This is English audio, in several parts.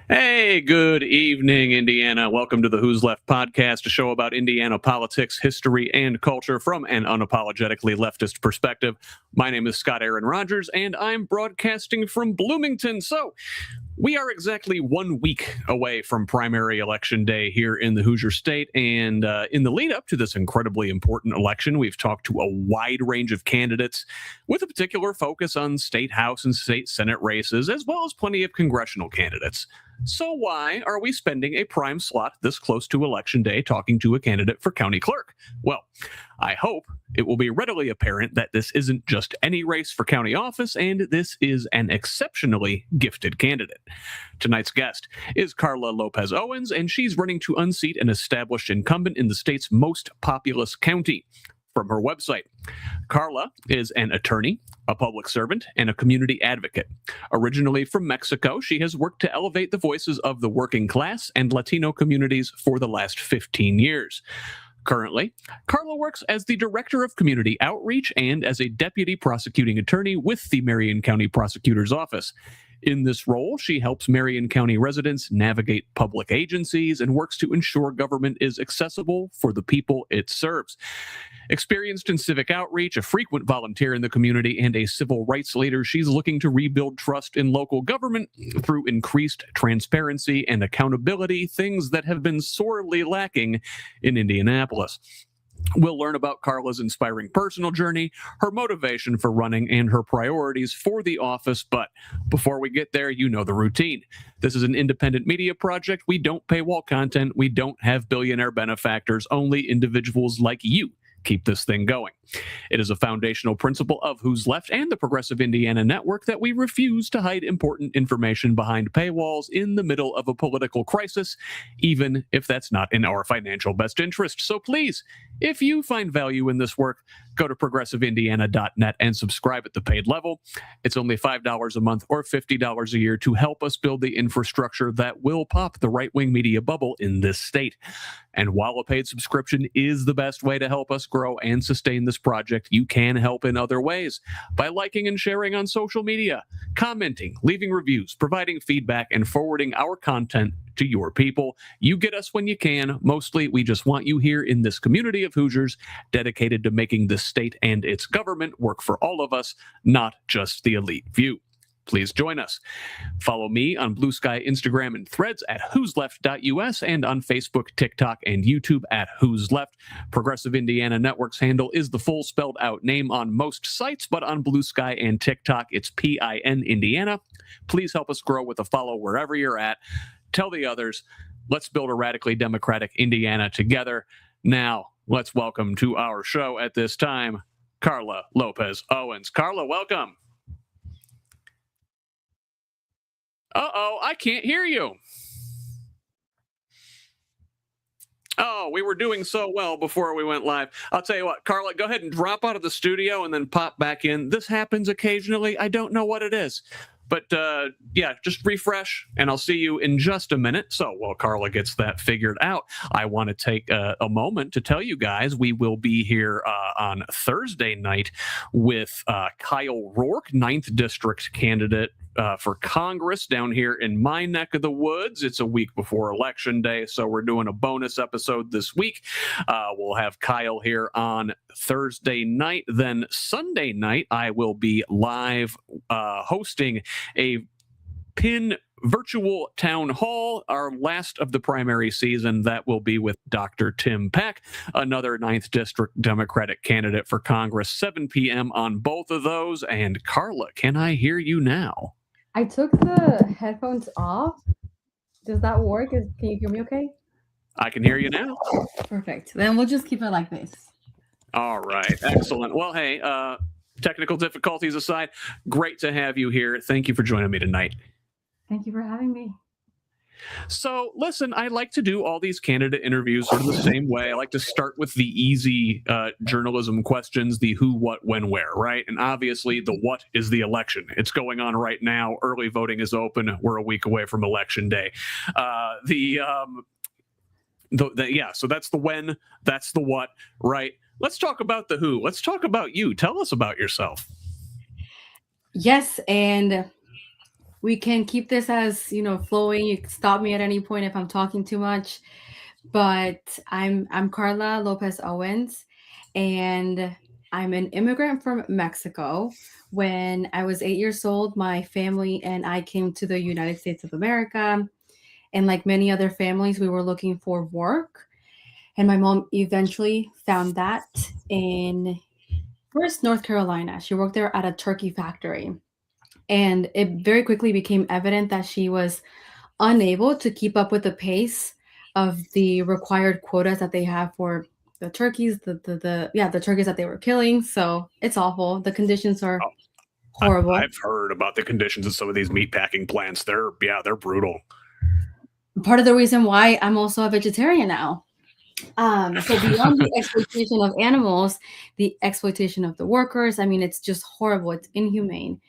Hey, good evening, Indiana. Welcome to the HoosLeft Podcast, a show about Indiana politics, history, and culture from an unapologetically leftist perspective. My name is Scott Aaron Rogers, and I'm broadcasting from Bloomington. So, we are exactly 1 week away from primary election day here in the Hoosier State, and in the lead up to this incredibly important election, we've talked to a wide range of candidates with a particular focus on state House and state Senate races, as well as plenty of congressional candidates. So why are we spending a prime slot this close to Election Day talking to a candidate for county clerk? Well, I hope it will be readily apparent that this isn't just any race for county office, and this is an exceptionally gifted candidate. Tonight's guest is Karla Lopez Owens, and she's running to unseat an established incumbent in the state's most populous county. From her website, Karla is an attorney, a public servant, and a community advocate. Originally from Mexico, she has worked to elevate the voices of the working class and Latino communities for the last 15 years. Currently, Karla works as the Director of Community Outreach and as a Deputy Prosecuting Attorney with the Marion County Prosecutor's Office. In this role, she helps Marion County residents navigate public agencies and works to ensure government is accessible for the people it serves. Experienced in civic outreach, a frequent volunteer in the community, and a civil rights leader, she's looking to rebuild trust in local government through increased transparency and accountability, things that have been sorely lacking in Indianapolis. We'll learn about Karla's inspiring personal journey, her motivation for running, and her priorities for the office. But before we get there, you know the routine. This is an independent media project. We don't paywall content. We don't have billionaire benefactors. Only individuals like you keep this thing going. It is a foundational principle of HoosLeft and the Progressive Indiana Network that we refuse to hide important information behind paywalls in the middle of a political crisis, even if that's not in our financial best interest. So please, if you find value in this work, go to progressiveindiana.net and subscribe at the paid level. It's only $5 a month or $50 a year to help us build the infrastructure that will pop the right-wing media bubble in this state. And while a paid subscription is the best way to help us grow and sustain this project, you can help in other ways by liking and sharing on social media, commenting, leaving reviews, providing feedback, and forwarding our content to your people. You get us when you can. Mostly, we just want you here in this community of Hoosiers dedicated to making the state and its government work for all of us, not just the elite few. Please join us. Follow me on Blue Sky, Instagram, and Threads at HoosLeft.us and on Facebook, TikTok, and YouTube at HoosLeft. Progressive Indiana Network's handle is the full spelled out name on most sites, but on Blue Sky and TikTok, it's PIN Indiana. Please help us grow with a follow wherever you're at. Tell the others. Let's build a radically democratic Indiana together. Now, let's welcome to our show at this time, Karla Lopez Owens. Karla, welcome. Uh-oh, I can't hear you. Oh, we were doing so well before we went live. I'll tell you what, Karla, go ahead and drop out of the studio and then pop back in. This happens occasionally. I don't know what it is. But yeah, just refresh, and I'll see you in just a minute. So while Karla gets that figured out, I want to take a moment to tell you guys we will be here on Thursday night with Keil Roark, 9th District candidate for Congress down here in my neck of the woods. It's a week before Election Day, so we're doing a bonus episode this week. We'll have Keil here on Thursday night. Then Sunday night, I will be live hosting a PIN virtual town hall, our last of the primary season. That will be with Dr. Tim Peck, another 9th District Democratic candidate for Congress, 7 p.m. on both of those. And Karla, can I hear you now? I took the headphones off. Does that work? Can you hear me okay? I can hear you now. Perfect. Then we'll just keep it like this. All right. Excellent. Well, hey, technical difficulties aside, great to have you here. Thank you for joining me tonight. Thank you for having me. So, listen, I like to do all these candidate interviews sort of the same way. I like to start with the easy journalism questions, the who, what, when, where, right? And obviously, the what is the election. It's going on right now. Early voting is open. We're a week away from Election Day. Yeah, so that's the when, that's the what, right? Let's talk about the who. Let's talk about you. Tell us about yourself. Yes, and we can keep this as, flowing. You can stop me at any point if I'm talking too much. But I'm Karla Lopez Owens, and I'm an immigrant from Mexico. When I was 8 years old, my family and I came to the United States of America. And like many other families, we were looking for work. And my mom eventually found that in first North Carolina. She worked there at a turkey factory. And it very quickly became evident that she was unable to keep up with the pace of the required quotas that they have for the turkeys, the turkeys that they were killing. So it's awful. The conditions are horrible. I've heard about the conditions of some of these meatpacking plants. They're brutal. Part of the reason why I'm also a vegetarian now. So beyond the exploitation of animals, the exploitation of the workers, I mean, it's just horrible. It's inhumane.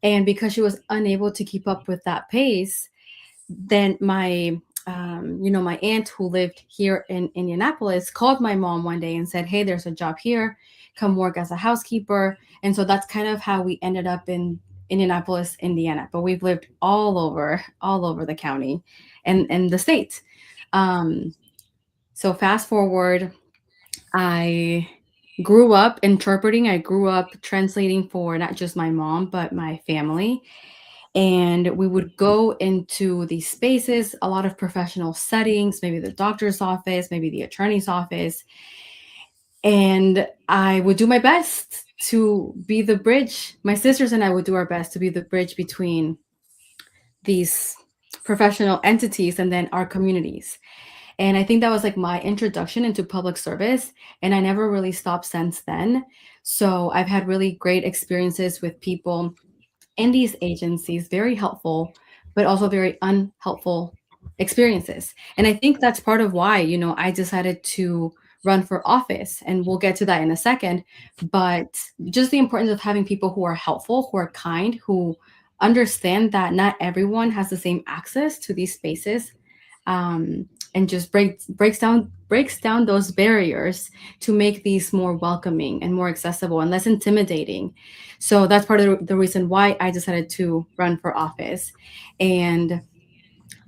And because she was unable to keep up with that pace, then my aunt who lived here in Indianapolis called my mom one day and said, "Hey, there's a job here. Come work as a housekeeper." And so that's kind of how we ended up in Indianapolis, Indiana. But we've lived all over the county and the state. So fast forward, I grew up interpreting. I grew up translating for not just my mom, but my family. And we would go into these spaces, a lot of professional settings, maybe the doctor's office, maybe the attorney's office. And I would do my best to be the bridge. My sisters and I would do our best to be the bridge between these professional entities and then our communities. And I think that was like my introduction into public service. And I never really stopped since then. So I've had really great experiences with people in these agencies, very helpful, but also very unhelpful experiences. And I think that's part of why, I decided to run for office. And we'll get to that in a second. But just the importance of having people who are helpful, who are kind, who understand that not everyone has the same access to these spaces. And just breaks down those barriers to make these more welcoming and more accessible and less intimidating. So that's part of the reason why I decided to run for office. And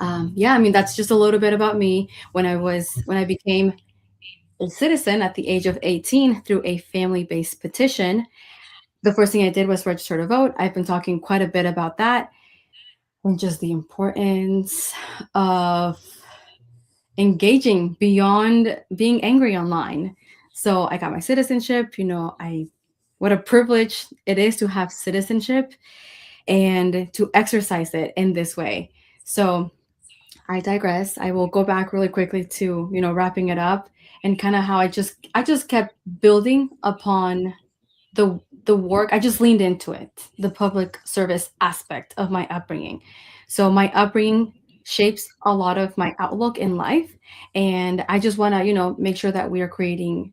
that's just a little bit about me. When I became a citizen at the age of 18 through a family-based petition, the first thing I did was register to vote. I've been talking quite a bit about that and just the importance of engaging beyond being angry online. So I got my citizenship. What a privilege it is to have citizenship and to exercise it in this way. So I digress. I will go back really quickly to, wrapping it up and kind of how I just kept building upon the work. I just leaned into it, the public service aspect of my upbringing. So my upbringing shapes a lot of my outlook in life. And I just want to, make sure that we are creating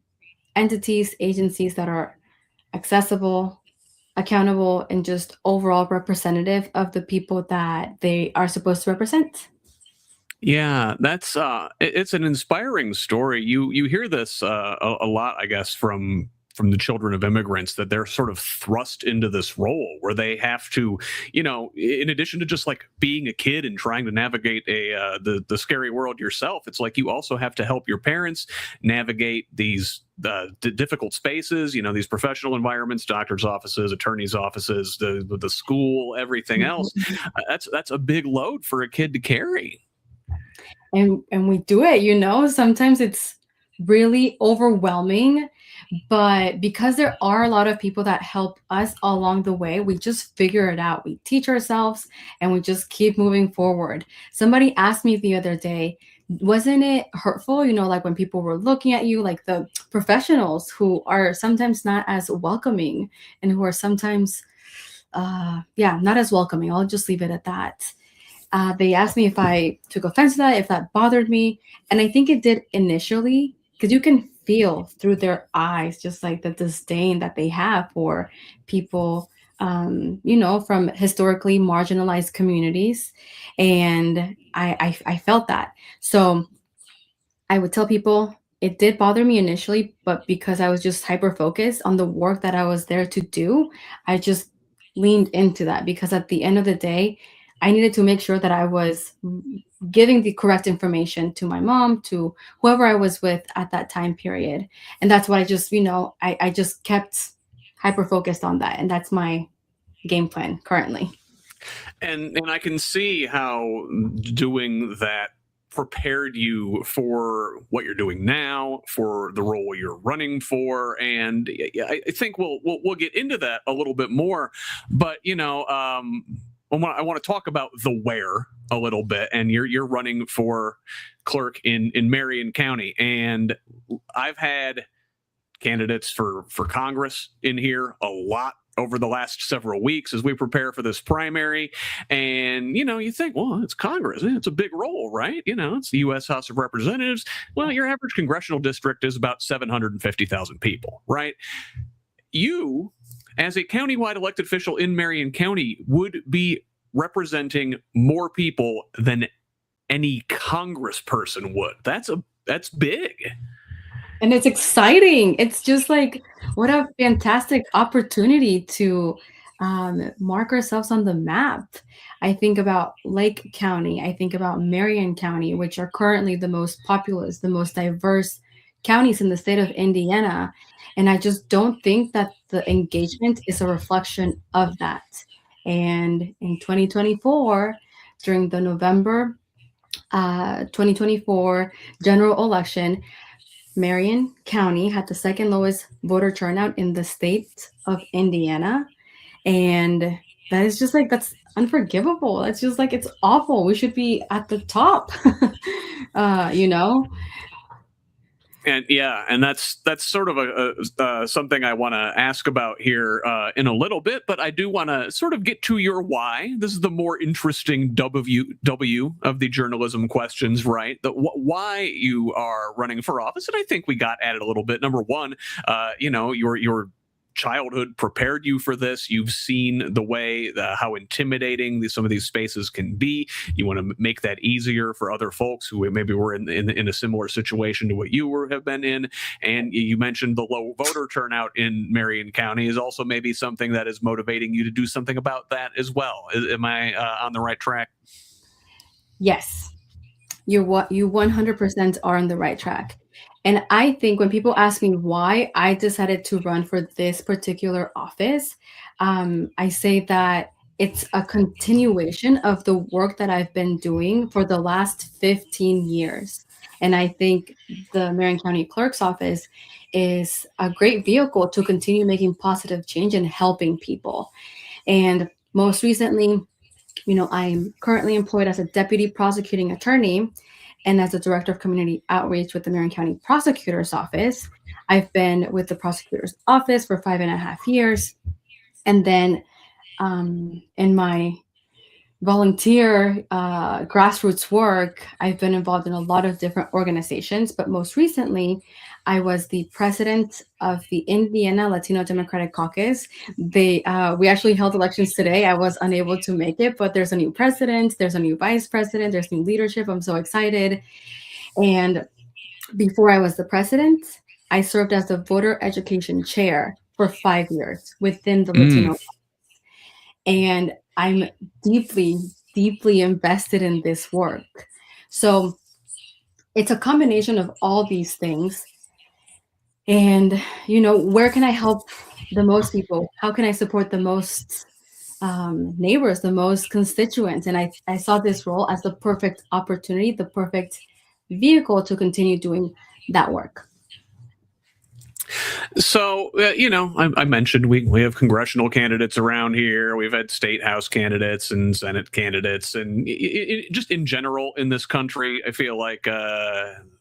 entities, agencies that are accessible, accountable, and just overall representative of the people that they are supposed to represent. Yeah, that's it's an inspiring story. You hear this a lot, I guess, from the children of immigrants, that they're sort of thrust into this role where they have to, in addition to just like being a kid and trying to navigate the scary world yourself, it's like you also have to help your parents navigate these difficult spaces, these professional environments, doctors' offices, attorneys' offices, the school, everything else. That's a big load for a kid to carry. And we do it, sometimes it's really overwhelming. But because there are a lot of people that help us along the way, we just figure it out. We teach ourselves and we just keep moving forward. Somebody asked me the other day, wasn't it hurtful, like when people were looking at you, like the professionals who are sometimes not as welcoming and who are sometimes, not as welcoming. I'll just leave it at that. They asked me if I took offense to that, if that bothered me. And I think it did initially, because you can feel through their eyes, just like the disdain that they have for people, from historically marginalized communities. And I felt that. So I would tell people it did bother me initially, but because I was just hyper focused on the work that I was there to do, I just leaned into that, because at the end of the day, I needed to make sure that I was giving the correct information to my mom, to whoever I was with at that time period. And that's what I just, I just kept hyper focused on that. And that's my game plan currently. And I can see how doing that prepared you for what you're doing now, for the role you're running for, and I think we'll get into that a little bit more. But I want to talk about the where a little bit, and you're running for clerk in Marion County, and I've had candidates for Congress in here a lot over the last several weeks as we prepare for this primary. And, you think, well, it's Congress. It's a big role, right? It's the U.S. House of Representatives. Well, your average congressional district is about 750,000 people, right? You, as a countywide elected official in Marion County, would be representing more people than any congressperson would. That's big. And it's exciting. It's just like, what a fantastic opportunity to mark ourselves on the map. I think about Lake County. I think about Marion County, which are currently the most populous, the most diverse counties in the state of Indiana. And I just don't think that the engagement is a reflection of that. And in 2024, during the November 2024 general election, Marion County had the second lowest voter turnout in the state of Indiana. And that is just like, that's unforgivable. That's just like, it's awful. We should be at the top, And and that's sort of something I want to ask about here in a little bit, but I do want to sort of get to your why. This is the more interesting W of the journalism questions, right? Why you are running for office, and I think we got at it a little bit. Number one, your childhood prepared you for this. You've seen the way how intimidating some of these spaces can be. You want to make that easier for other folks who maybe were in a similar situation to what you have been in. And you mentioned the low voter turnout in Marion County is also maybe something that is motivating you to do something about that as well. Am I on the right track? Yes, you 100% are on the right track. And I think when people ask me why I decided to run for this particular office, I say that it's a continuation of the work that I've been doing for the last 15 years. And I think the Marion County Clerk's office is a great vehicle to continue making positive change and helping people. And most recently, I'm currently employed as a deputy prosecuting attorney and as a director of community outreach with the Marion County Prosecutor's Office. I've been with the prosecutor's office for 5.5 years. And then in my volunteer grassroots work, I've been involved in a lot of different organizations, but most recently, I was the president of the Indiana Latino Democratic Caucus. We actually held elections today. I was unable to make it, but there's a new president, there's a new vice president, there's new leadership. I'm so excited. And before I was the president, I served as the voter education chair for 5 years within the Latino Caucus. And I'm deeply, deeply invested in this work. So it's a combination of all these things. And, where can I help the most people? How can I support the most neighbors, the most constituents? And I saw this role as the perfect opportunity, the perfect vehicle to continue doing that work. So, I mentioned we have congressional candidates around here. We've had state house candidates and Senate candidates. And just in general in this country, I feel like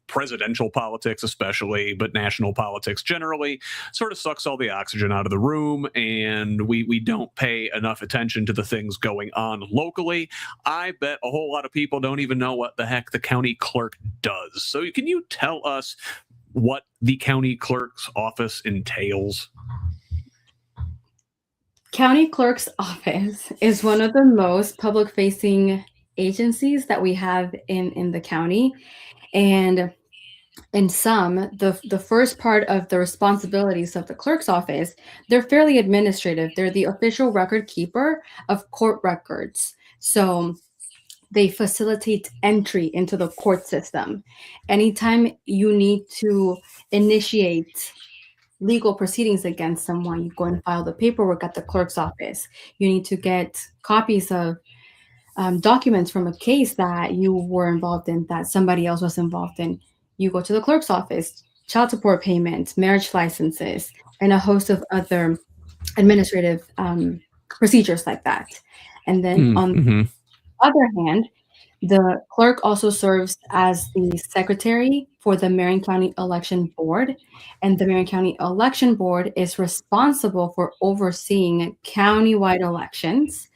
presidential politics especially, but national politics generally, sort of sucks all the oxygen out of the room. And we don't pay enough attention to the things going on locally. I bet a whole lot of people don't even know what the heck the county clerk does. So can you tell us what the county clerk's office entails? County clerk's office is one of the most public-facing agencies that we have in the county. And in some, the first part of the responsibilities of the clerk's office, they're fairly administrative. They're the official record keeper of court records. So they facilitate entry into the court system. Anytime you need to initiate legal proceedings against someone, you go and file the paperwork at the clerk's office. You need to get copies of documents from a case that you were involved in, that somebody else was involved in. You go to the clerk's office, child support payments, marriage licenses, and a host of other administrative procedures like that. And then on the other hand, the clerk also serves as the secretary for the Marion County Election Board, and the Marion County Election Board is responsible for overseeing countywide elections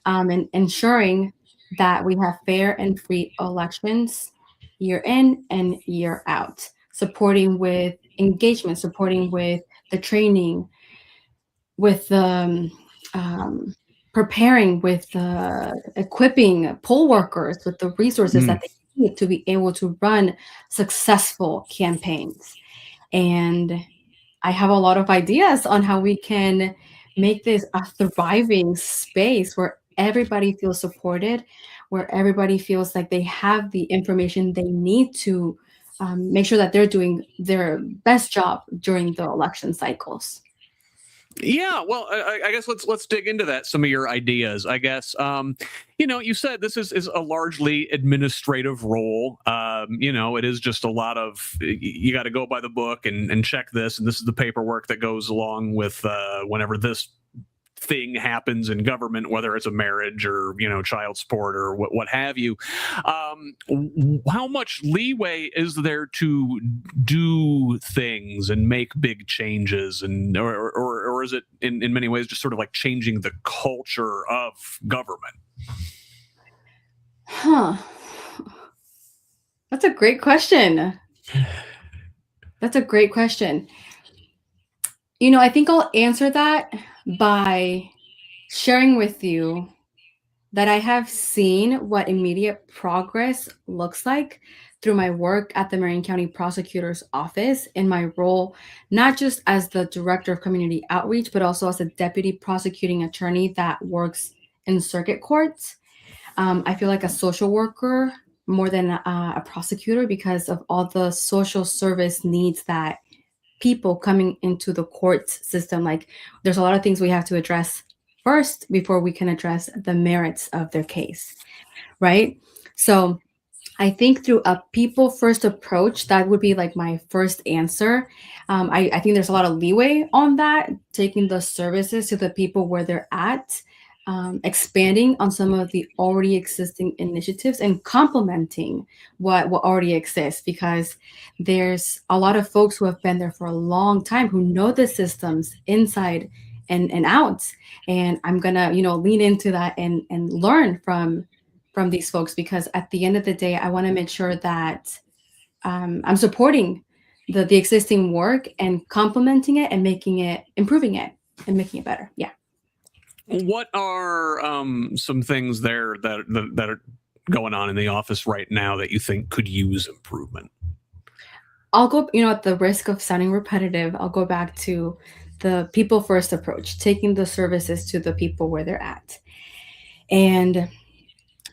and ensuring that we have fair and free elections year in and year out, supporting with engagement, supporting with the training, with the preparing, with equipping poll workers with the resources that they need to be able to run successful campaigns. And I have a lot of ideas on how we can make this a thriving space where everybody feels supported, where everybody feels like they have the information they need to make sure that they're doing their best job during the election cycles. Yeah, well, I guess let's dig into that. Some of your ideas, I guess. You said this is a largely administrative role. It is just a lot of, you got to go by the book and check this, and this is the paperwork that goes along with whenever this thing happens in government, whether it's a marriage or child support or what have you. How much leeway is there to do things and make big changes, and or is it in many ways just sort of like changing the culture of government? That's a great question. I think I'll answer that by sharing with you that I have seen what immediate progress looks like through my work at the Marion County Prosecutor's Office in my role, not just as the Director of Community Outreach, but also as a Deputy Prosecuting Attorney that works in circuit courts. I feel like a social worker more than a prosecutor because of all the social service needs that people coming into the court system, like there's a lot of things we have to address first before we can address the merits of their case, right? So I think through a people first approach, that would be like my first answer. I think there's a lot of leeway on that, taking the services to the people where they're at, expanding on some of the already existing initiatives and complementing what already exists, because there's a lot of folks who have been there for a long time who know the systems inside and out. And I'm gonna, lean into that and learn from these folks, because at the end of the day, I want to make sure that I'm supporting the existing work and complementing it and improving it and making it better. Yeah. What are some things there that are going on in the office right now that you think could use improvement? I'll go, at the risk of sounding repetitive, I'll go back to the people first approach, taking the services to the people where they're at. And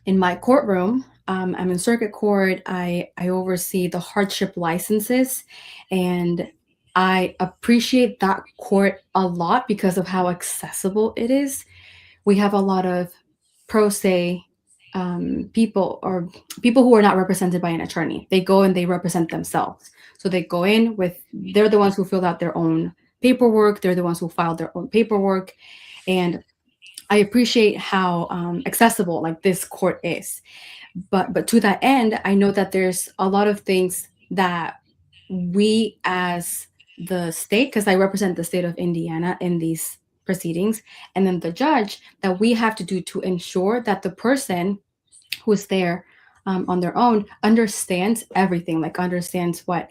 in my courtroom, I'm in circuit court. I oversee the hardship licenses, and I appreciate that court a lot because of how accessible it is. We have a lot of pro se people, or people who are not represented by an attorney. They go and they represent themselves. So they go in they're the ones who filled out their own paperwork. They're the ones who filed their own paperwork. And I appreciate how accessible like this court is. But to that end, I know that there's a lot of things that we as the state, because I represent the state of Indiana in these proceedings, and then the judge, that we have to do to ensure that the person who's there on their own understands everything, like understands what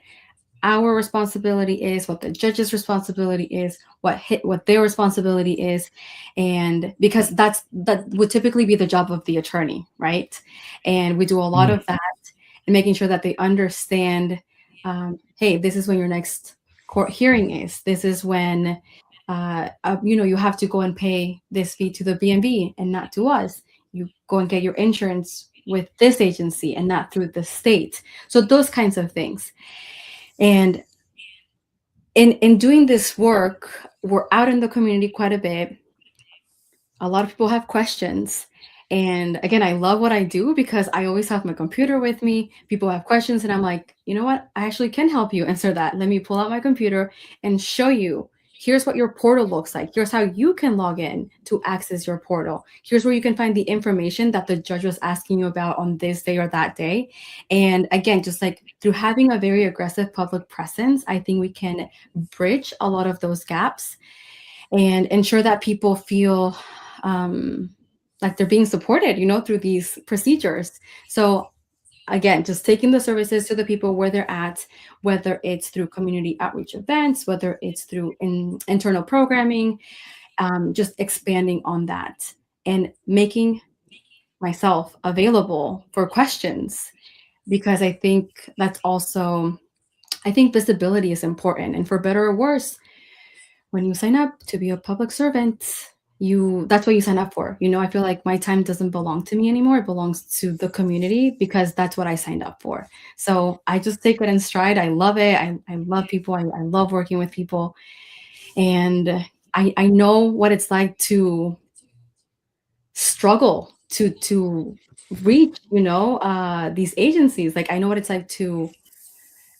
our responsibility is, what the judge's responsibility is, what their responsibility is. And because that would typically be the job of the attorney, right? And we do a lot of that, and making sure that they understand, hey, this is when your next court hearing is. This is when, you have to go and pay this fee to the BNB and not to us. you go and get your insurance with this agency and not through the state. So those kinds of things. And in doing this work, we're out in the community quite a bit. A lot of people have questions. And again, I love what I do because I always have my computer with me. People have questions, and I'm like, you know what? I actually can help you answer that. Let me pull out my computer and show you. Here's what your portal looks like. Here's how you can log in to access your portal. Here's where you can find the information that the judge was asking you about on this day or that day. And again, just like through having a very aggressive public presence, I think we can bridge a lot of those gaps and ensure that people feel like they're being supported, through these procedures. So again, just taking the services to the people where they're at, whether it's through community outreach events, whether it's through internal programming, just expanding on that and making myself available for questions, because I think visibility is important. And for better or worse, when you sign up to be a public servant, that's what you sign up for. I feel like my time doesn't belong to me anymore. It belongs to the community because that's what I signed up for. So I just take it in stride. I love it. I love people. I love working with people. And I know what it's like to struggle to reach, these agencies. Like, I know what it's like to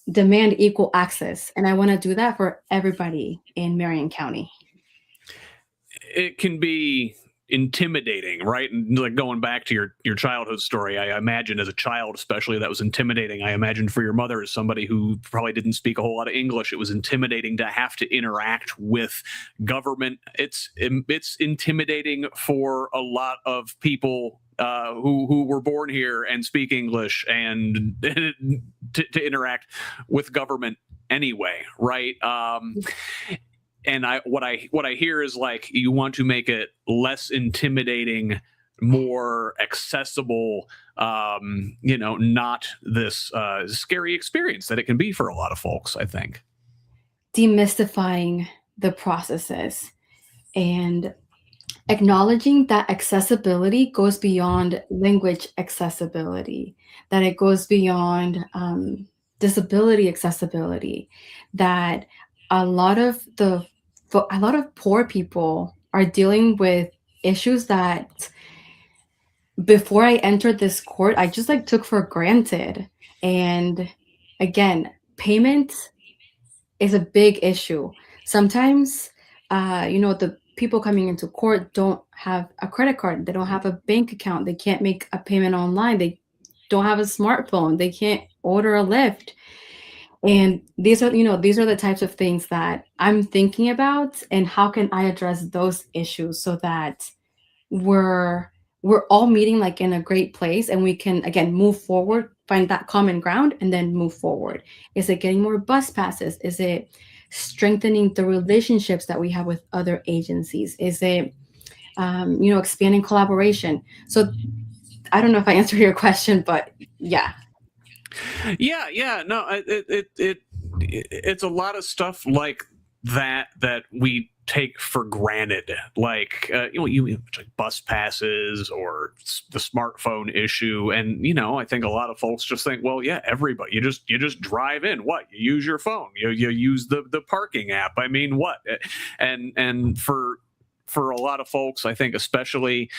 demand equal access. And I want to do that for everybody in Marion County. It can be intimidating, right? And like going back to your childhood story, I imagine as a child, especially, that was intimidating. I imagine for your mother, as somebody who probably didn't speak a whole lot of English, it was intimidating to have to interact with government. It's intimidating for a lot of people who were born here and speak English and to interact with government anyway, right? And what I hear is, like, you want to make it less intimidating, more accessible, not this scary experience that it can be for a lot of folks, I think. Demystifying the processes and acknowledging that accessibility goes beyond language accessibility, that it goes beyond disability accessibility, that a lot of poor people are dealing with issues that before I entered this court, I just took for granted. And again, payment is a big issue. Sometimes, the people coming into court don't have a credit card. They don't have a bank account. They can't make a payment online. They don't have a smartphone. They can't order a Lyft. And these are the types of things that I'm thinking about, and how can I address those issues so that we're all meeting in a great place, and we can again move forward, find that common ground, and then move forward. Is it getting more bus passes? Is it strengthening the relationships that we have with other agencies? Is it expanding collaboration? So I don't know if I answered your question, but yeah. No, it's a lot of stuff like that we take for granted, like bus passes or the smartphone issue. And I think a lot of folks just think, well, yeah, everybody, you just drive in. What, you use your phone, you use the parking app. I mean, what? And for a lot of folks, I think, especially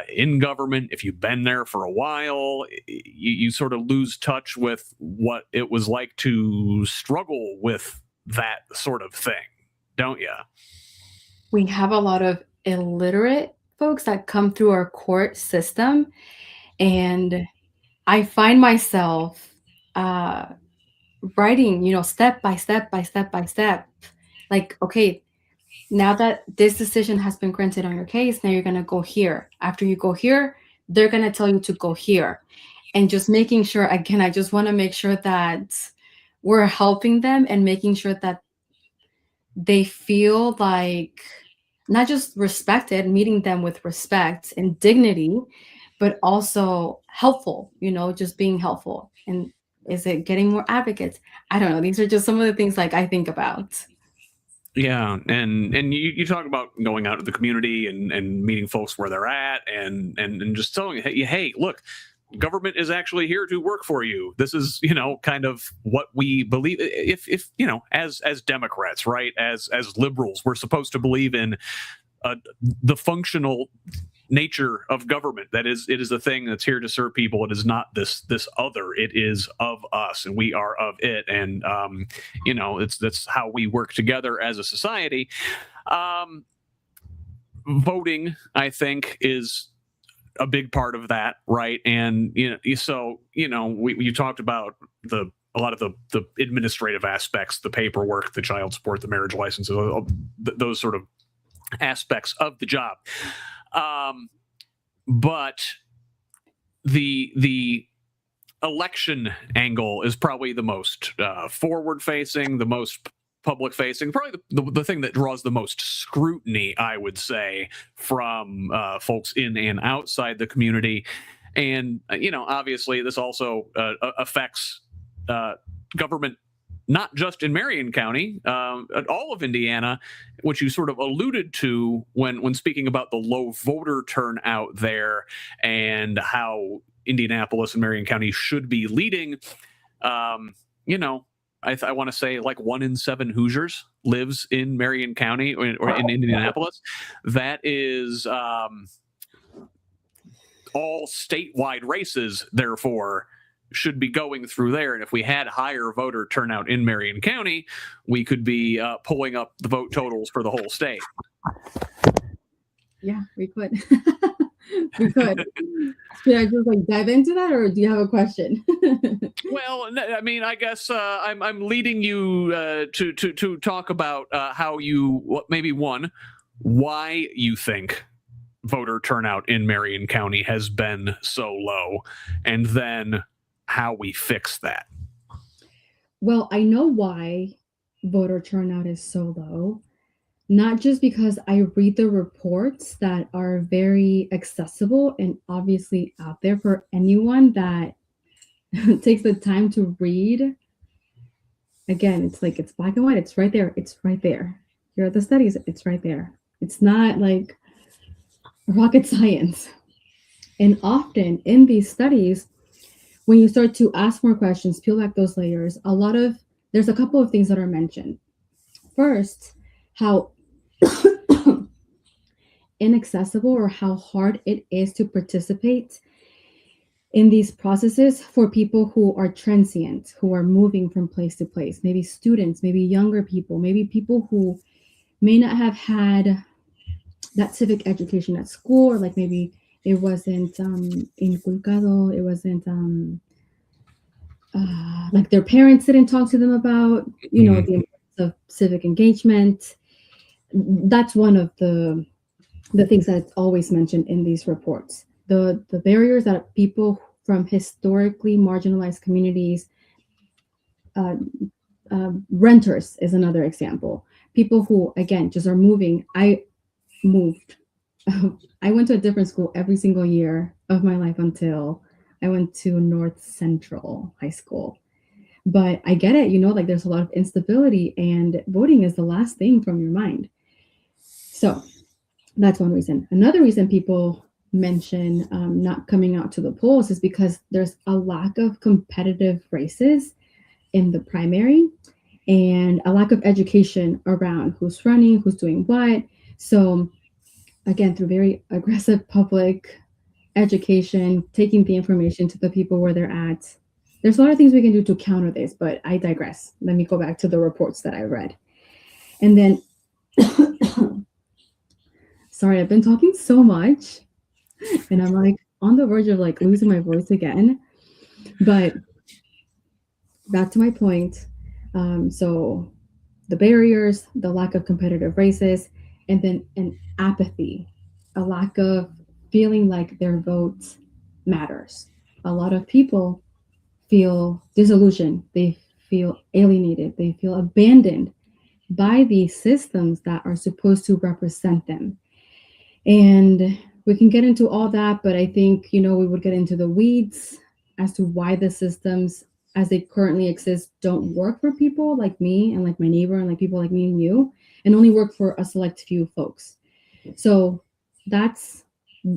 in government, if you've been there for a while, you sort of lose touch with what it was like to struggle with that sort of thing, don't you? We have a lot of illiterate folks that come through our court system, and I find myself writing, step by step by step by step. Like, okay, now that this decision has been granted on your case, now you're going to go here. After you go here, they're going to tell you to go here. And just making sure, again, I just want to make sure that we're helping them and making sure that they feel like not just respected, meeting them with respect and dignity, but also helpful, just being helpful. And is it getting more advocates? I don't know. These are just some of the things I think about. Yeah, and you talk about going out to the community and meeting folks where they're at, and just telling hey, look, government is actually here to work for you. This is, kind of what we believe. If as Democrats, right, as liberals, we're supposed to believe in the functional nature of government. That is, it is a thing that's here to serve people. It is not this other. It is of us, and we are of it. And that's how we work together as a society. Voting, I think, is a big part of that, right? And we talked about a lot of the administrative aspects, the paperwork, the child support, the marriage license, those sort of aspects of the job. But the election angle is probably the most forward-facing, the most public-facing, probably the thing that draws the most scrutiny, I would say, from folks in and outside the community. And, obviously, this also affects government, not just in Marion County, all of Indiana, which you sort of alluded to when speaking about the low voter turnout there and how Indianapolis and Marion County should be leading. I want to say like 1 in 7 Hoosiers lives in Marion County or in Indianapolis. That is all statewide races, therefore, should be going through there. And if we had higher voter turnout in Marion County, we could be pulling up the vote totals for the whole state. Yeah, we could. We could. Should I just dive into that, or do you have a question? Well, I mean, I guess I'm leading you to talk about how why you think voter turnout in Marion County has been so low, and then how we fix that. Well, I know why voter turnout is so low, not just because I read the reports that are very accessible and obviously out there for anyone that takes the time to read. Again, it's black and white. It's right there. It's right there. Here are the studies. It's right there. It's not like rocket science. And often in these studies, when you start to ask more questions, peel back those layers, there's a couple of things that are mentioned. First, how inaccessible or how hard it is to participate in these processes for people who are transient, who are moving from place to place, maybe students, maybe younger people, maybe people who may not have had that civic education at school, or maybe it wasn't inculcado, it wasn't their parents didn't talk to them about, the importance of civic engagement. That's one of the things that's always mentioned in these reports. The barriers that people from historically marginalized communities, renters is another example. People who, again, just are moving. I moved. I went to a different school every single year of my life until I went to North Central High School. But I get it, there's a lot of instability, and voting is the last thing from your mind. So that's one reason. Another reason people mention not coming out to the polls is because there's a lack of competitive races in the primary and a lack of education around who's running, who's doing what. So again, through very aggressive public education, taking the information to the people where they're at, there's a lot of things we can do to counter this, but I digress. Let me go back to the reports that I read. And then, sorry, I've been talking so much and I'm on the verge of losing my voice again, but back to my point. So the barriers, the lack of competitive races, and then an apathy, a lack of feeling like their vote matters. A lot of people feel disillusioned. They feel alienated. They feel abandoned by these systems that are supposed to represent them. And we can get into all that, but I think, we would get into the weeds as to why the systems as they currently exist don't work for people like me and like my neighbor and like people like me and you. and only work for a select few folks. So that's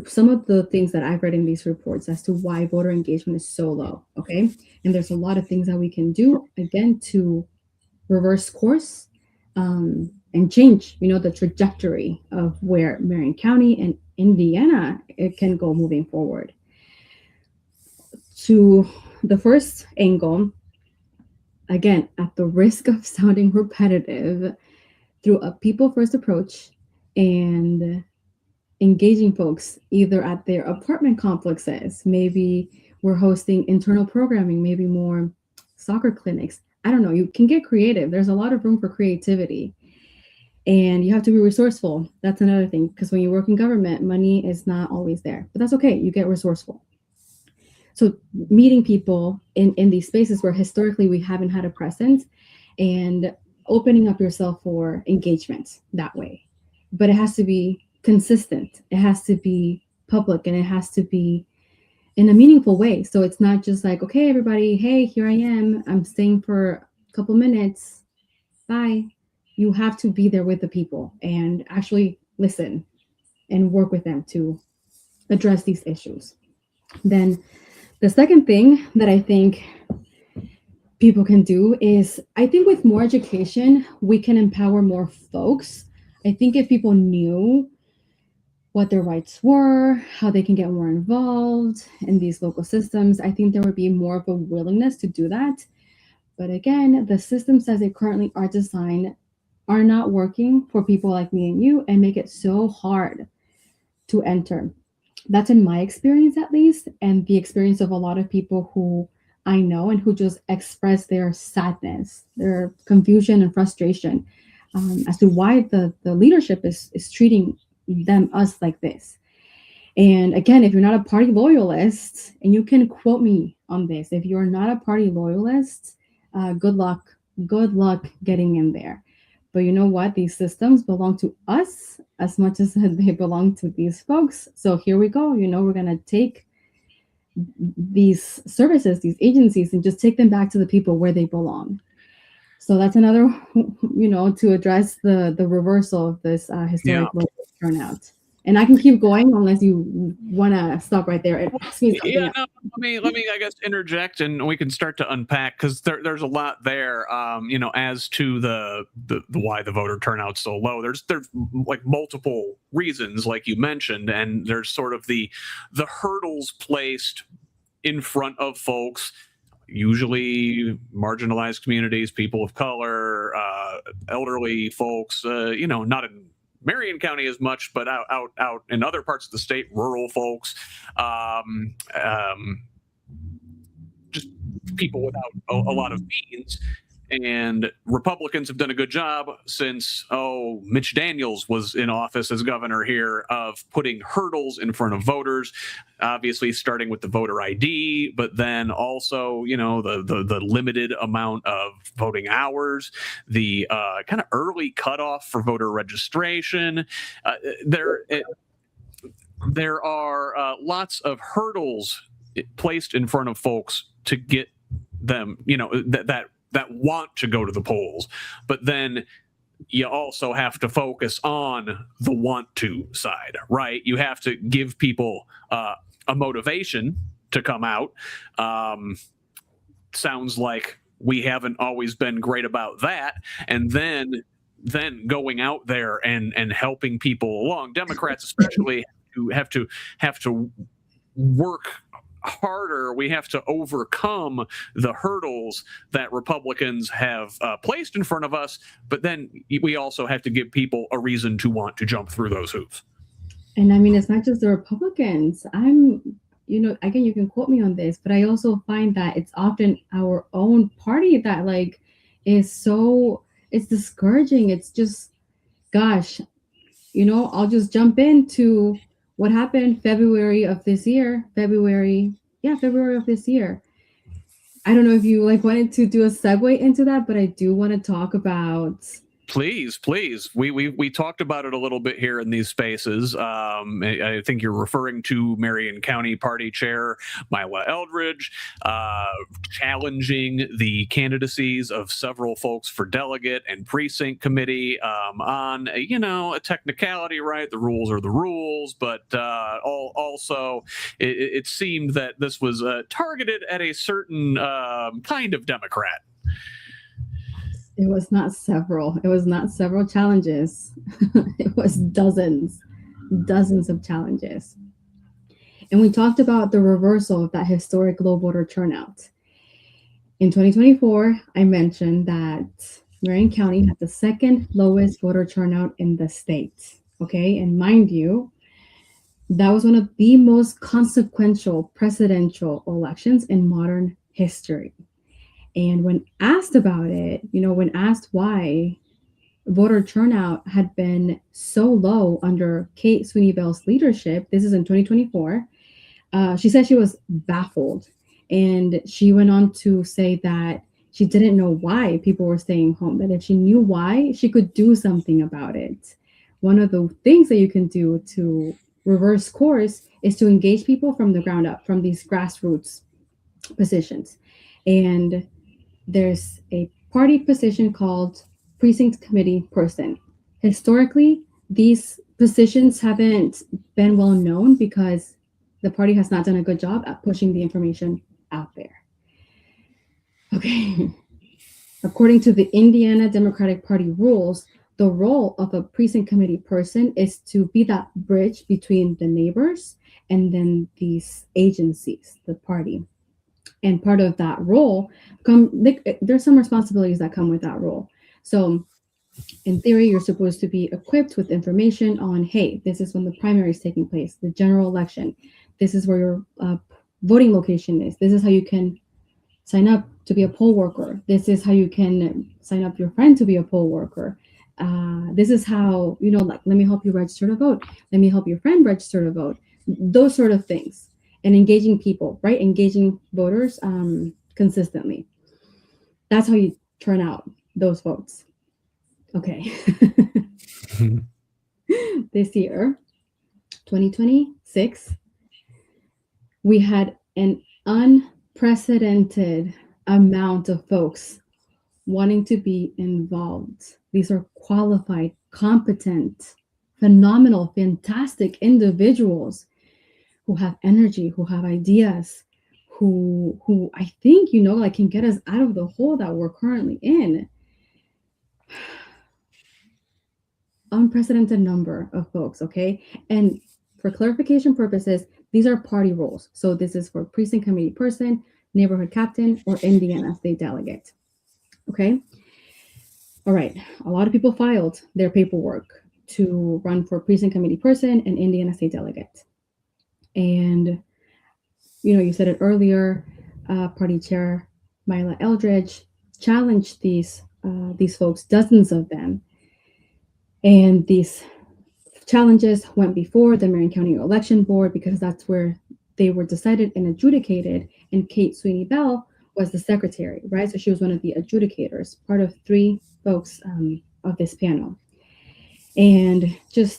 some of the things that I've read in these reports as to why voter engagement is so low. Okay. And there's a lot of things that we can do, again, to reverse course and change, the trajectory of where Marion County and Indiana it can go moving forward. To the first angle, again, at the risk of sounding repetitive, through a people-first approach and engaging folks either at their apartment complexes, maybe we're hosting internal programming, maybe more soccer clinics. I don't know, you can get creative. There's a lot of room for creativity. And you have to be resourceful. That's another thing, because when you work in government, money is not always there. But that's okay, you get resourceful. So meeting people in these spaces where historically we haven't had a presence, and opening up yourself for engagement that way. But it has to be consistent. It has to be public, and it has to be in a meaningful way. So it's not just like, okay, everybody, hey, here I am. I'm staying for a couple minutes. Bye. You have to be there with the people and actually listen and work with them to address these issues. Then the second thing that I think people can do is, I think with more education, we can empower more folks. I think if people knew what their rights were, how they can get more involved in these local systems, I think there would be more of a willingness to do that. But again, the systems as they currently are designed are not working for people like me and you, and make it so hard to enter. That's in my experience, at least, and the experience of a lot of people who I know and who just express their sadness, their confusion and frustration as to why the leadership is treating us like this. And again, if you're not a party loyalist, and you can quote me on this, if you're not a party loyalist, good luck getting in there. But you know what? These systems belong to us as much as they belong to these folks. So here we go. We're going to take these services, these agencies, and just take them back to the people where they belong. So that's another, to address the reversal of this historic turnout. And I can keep going unless you want to stop right there and ask me something. Yeah, no, let me, I guess, interject, and we can start to unpack, because there's a lot there. As to the why the voter turnout's so low. There's like multiple reasons, like you mentioned, and there's sort of the hurdles placed in front of folks, usually marginalized communities, people of color, elderly folks. Not in Marion County as much, but out in other parts of the state, rural folks, just people without a lot of means. And Republicans have done a good job since, Mitch Daniels was in office as governor here, of putting hurdles in front of voters, obviously starting with the voter ID, but then also, the limited amount of voting hours, the kind of early cutoff for voter registration. There are lots of hurdles placed in front of folks to get them, that want to go to the polls. But then you also have to focus on the want to side, right? You have to give people a motivation to come out. Sounds like we haven't always been great about that. And then going out there and helping people along. Democrats especially have to work harder. We have to overcome the hurdles that Republicans have placed in front of us, but then we also have to give people a reason to want to jump through those hoops. And I mean, it's not just the Republicans. Again, you can quote me on this, but I also find that it's often our own party that it's discouraging. It's just, gosh, I'll just jump into what happened February of this year. February of this year. I don't know if you wanted to do a segue into that, but I do want to talk about Please. We talked about it a little bit here in these spaces. I think you're referring to Marion County Party Chair Myla Eldridge challenging the candidacies of several folks for delegate and precinct committee on a technicality, right? The rules are the rules, but also it seemed that this was targeted at a certain kind of Democrat. It was not several. It was not several challenges. It was dozens of challenges. And we talked about the reversal of that historic low voter turnout. In 2024, I mentioned that Marion County had the second lowest voter turnout in the state. Okay, and mind you, that was one of the most consequential presidential elections in modern history. And when asked about it, when asked why voter turnout had been so low under Kate Sweeney Bell's leadership, this is in 2024, she said she was baffled. And she went on to say that she didn't know why people were staying home, that if she knew why, she could do something about it. One of the things that you can do to reverse course is to engage people from the ground up, from these grassroots positions. And there's a party position called precinct committee person. Historically, these positions haven't been well known because the party has not done a good job at pushing the information out there. Okay. According to the Indiana Democratic Party rules, the role of a precinct committee person is to be that bridge between the neighbors and then these agencies, the party. And part of that role, there's some responsibilities that come with that role. So in theory, you're supposed to be equipped with information on, hey, this is when the primary is taking place, the general election. This is where your voting location is. This is how you can sign up to be a poll worker. This is how you can sign up your friend to be a poll worker. This is how, let me help you register to vote. Let me help your friend register to vote. Those sort of things. And engaging people, right? Engaging voters consistently. That's how you turn out those votes. Okay. This year, 2026, we had an unprecedented amount of folks wanting to be involved. These are qualified, competent, phenomenal, fantastic individuals who have energy, who have ideas, who I think, can get us out of the hole that we're currently in. Unprecedented number of folks, okay? And for clarification purposes, these are party roles. So this is for precinct committee person, neighborhood captain, or Indiana state delegate, okay? All right, a lot of people filed their paperwork to run for precinct committee person and Indiana state delegate. And, you said it earlier, party chair Myla Eldridge challenged these folks, dozens of them. And these challenges went before the Marion County Election Board because that's where they were decided and adjudicated. And Kate Sweeney Bell was the secretary, right? So she was one of the adjudicators, part of 3 folks of this panel. And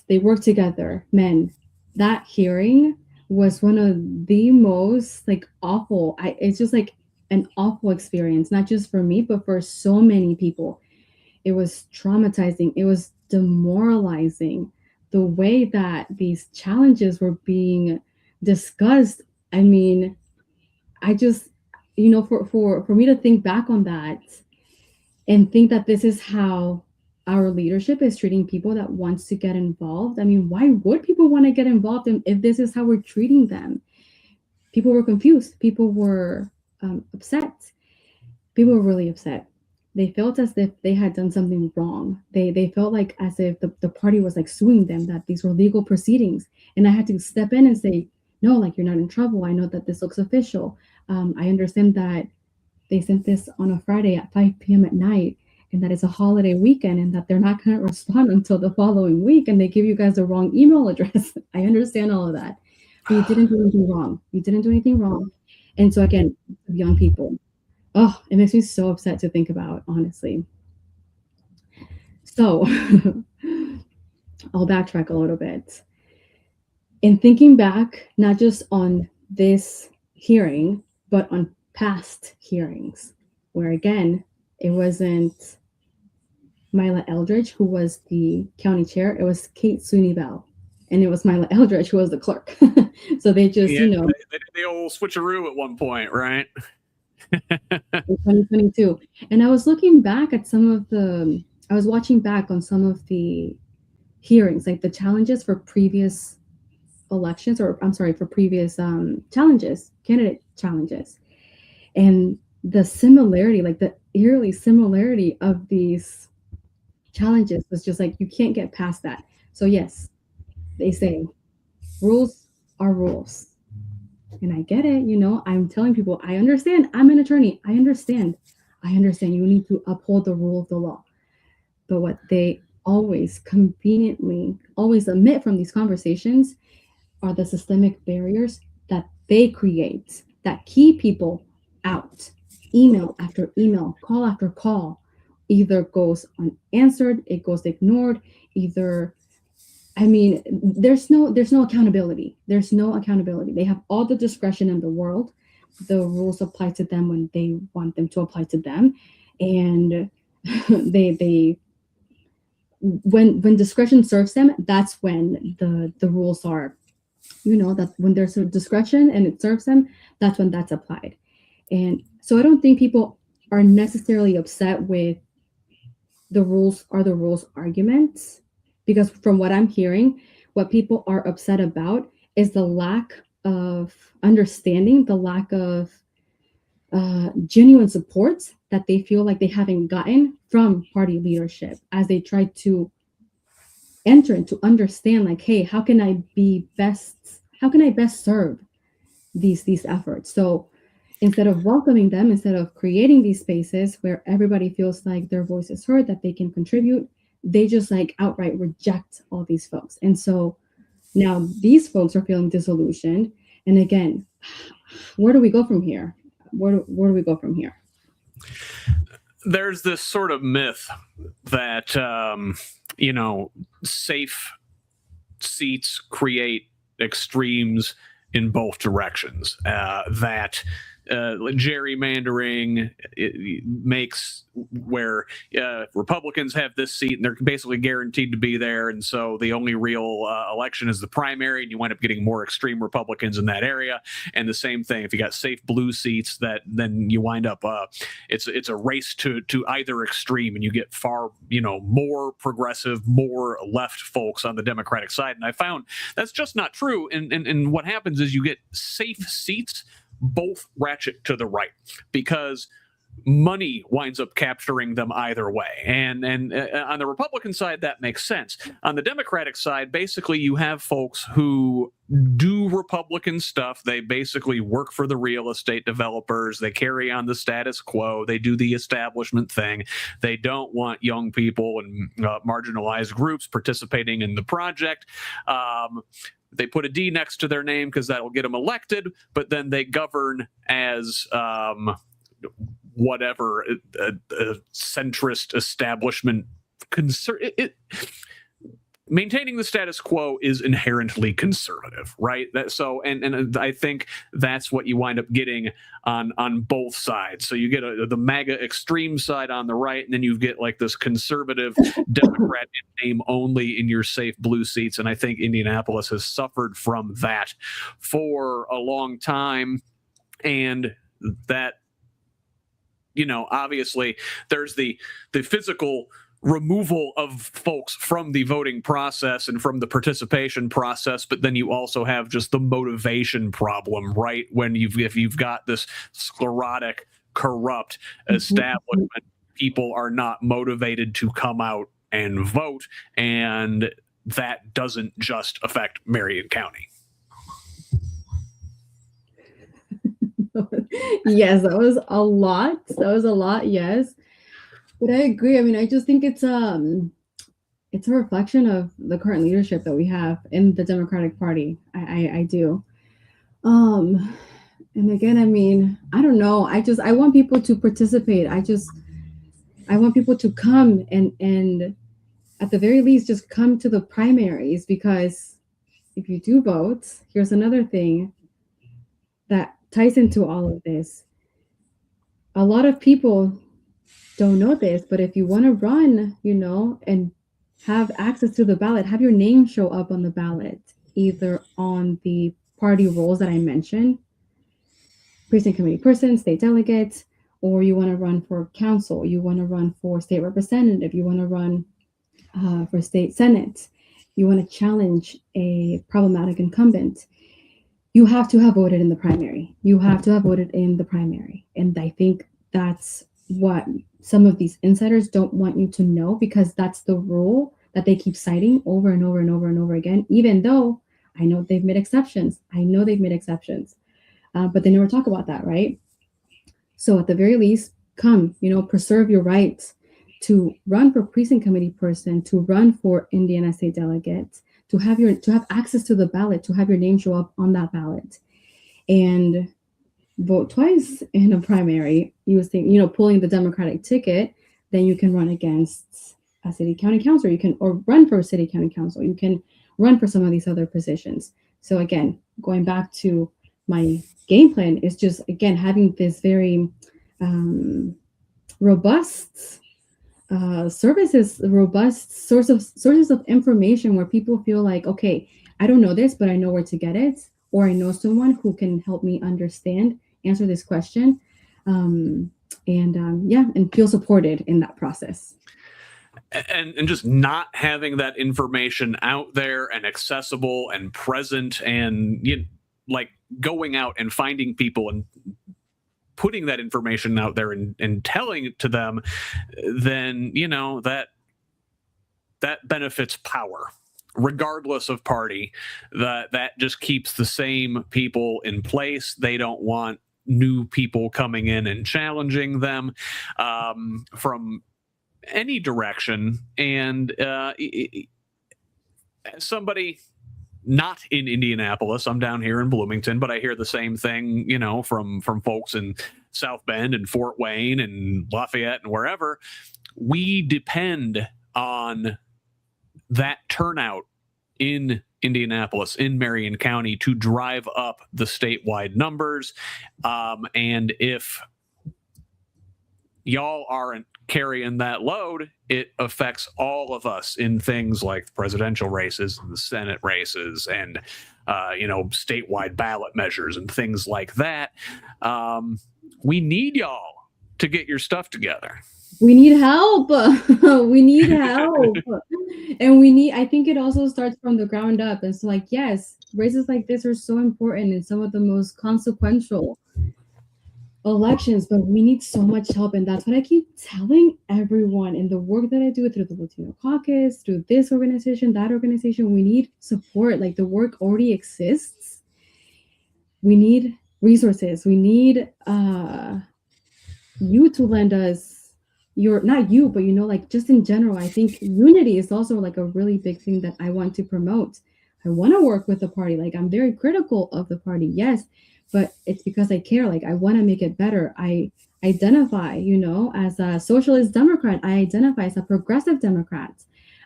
they worked together. Man, that hearing was one of the most awful. It's just an awful experience, not just for me, but for so many people. It was traumatizing. It was demoralizing. The way that these challenges were being discussed. I mean, I just, for me to think back on that and think that this is how our leadership is treating people that wants to get involved. I mean, why would people want to get involved if this is how we're treating them? People were confused. People were upset. People were really upset. They felt as if they had done something wrong. They felt as if the party was suing them, that these were legal proceedings. And I had to step in and say, no, you're not in trouble. I know that this looks official. I understand that they sent this on a Friday at 5 p.m. at night, and that it's a holiday weekend, and that they're not going to respond until the following week, and they give you guys the wrong email address. I understand all of that. But you didn't do anything wrong. You didn't do anything wrong. And so again, young people, it makes me so upset to think about, honestly. So I'll backtrack a little bit. In thinking back, not just on this hearing, but on past hearings, where again, it wasn't Mila Eldridge who was the county chair, it was Kate Sweeney Bell. And it was Mila Eldridge who was the clerk. So they just, they did the old switcheroo at one point, right? In 2022. And I was looking back at I was watching back on some of the hearings, like the challenges for previous elections, or I'm sorry, for previous candidate challenges. And the similarity, like the eerily similarity of these challenges was just like, you can't get past that. So yes, they say rules are rules. And I get it, I'm telling people, I understand. I'm an attorney. I understand you need to uphold the rule of the law. But what they always conveniently always omit from these conversations are the systemic barriers that they create that keep people out. Email after email, call after call, either goes unanswered, it goes ignored, there's no accountability. There's no accountability. They have all the discretion in the world. The rules apply to them when they want them to apply to them. And when discretion serves them, that's when the rules are, that when there's a discretion and it serves them, that's when that's applied. And so I don't think people are necessarily upset with the rules arguments, because from what I'm hearing, what people are upset about is the lack of understanding, the lack of genuine support that they feel like they haven't gotten from party leadership as they try to enter into understand, like, hey, how can I best serve these efforts? So instead of welcoming them, instead of creating these spaces where everybody feels like their voice is heard, that they can contribute, they just like outright reject all these folks. And so now these folks are feeling disillusioned. And again, where do we go from here? Where do we go from here? There's this sort of myth that, safe seats create extremes in both directions, that gerrymandering makes where Republicans have this seat and they're basically guaranteed to be there, and so the only real election is the primary, and you wind up getting more extreme Republicans in that area. And the same thing if you got safe blue seats, that then you wind up it's a race to either extreme, and you get far more progressive, more left folks on the Democratic side. And I found that's just not true. And what happens is you get safe seats both ratchet to the right, because money winds up capturing them either way. And on the Republican side, that makes sense. On the Democratic side, basically you have folks who do Republican stuff. They basically work for the real estate developers. They carry on the status quo. They do the establishment thing. They don't want young people and marginalized groups participating in the project. They put a D next to their name because that'll get them elected, but then they govern as whatever a centrist establishment concern. Maintaining the status quo is inherently conservative, right? So I think that's what you wind up getting on both sides. So you get the MAGA extreme side on the right, and then you get like this conservative Democrat in name only in your safe blue seats. And I think Indianapolis has suffered from that for a long time. And that, obviously there's the physical removal of folks from the voting process and from the participation process, but then you also have just the motivation problem, right? When if you've got this sclerotic, corrupt establishment, people are not motivated to come out and vote, and that doesn't just affect Marion County. Yes, that was a lot. Yes. But I agree. I mean, I just think it's a reflection of the current leadership that we have in the Democratic Party. I do. And again, I mean, I don't know. I want people to participate. I want people to come and at the very least, just come to the primaries, because if you do vote, here's another thing that ties into all of this. A lot of people don't know this, but if you want to run, and have access to the ballot, have your name show up on the ballot, either on the party rolls that I mentioned, precinct committee person, state delegate, or you want to run for council, you want to run for state representative, you want to run for state senate, you want to challenge a problematic incumbent, you have to have voted in the primary. You have to have voted in the primary. And I think that's what some of these insiders don't want you to know, because that's the rule that they keep citing over and over and over and over again, even though I know they've made exceptions. But they never talk about that, right? So at the very least, come, preserve your rights to run for precinct committee person, to run for Indiana state delegate, to have access to the ballot, to have your name show up on that ballot, and vote twice in a primary. You would think, pulling the Democratic ticket, then you can run against a city county council. Or run for a city county council. You can run for some of these other positions. So again, going back to my game plan is just, again, having this very robust robust sources of information where people feel like, okay, I don't know this, but I know where to get it, or I know someone who can help me answer this question, and feel supported in that process. And just not having that information out there and accessible and present, and going out and finding people and putting that information out there and telling it to them, then that benefits power, regardless of party. That just keeps the same people in place. They don't want new people coming in and challenging them from any direction. And somebody not in Indianapolis, I'm down here in Bloomington, but I hear the same thing, from folks in South Bend and Fort Wayne and Lafayette and wherever. We depend on that turnout in Indianapolis, in Marion County, to drive up the statewide numbers. And if y'all aren't carrying that load, it affects all of us in things like the presidential races and the Senate races and statewide ballot measures and things like that. We need y'all to get your stuff together. We need help. We need help. And I think it also starts from the ground up. It's like, yes, races like this are so important and some of the most consequential elections, but we need so much help. And that's what I keep telling everyone in the work that I do through the Latino Caucus, through this organization, that organization. We need support. Like, the work already exists. We need resources. We need you to lend us not you, but just in general. I think unity is also like a really big thing that I want to promote. I want to work with the party. Like, I'm very critical of the party, yes, but it's because I care. Like, I want to make it better. I identify, as a socialist Democrat. I identify as a progressive Democrat.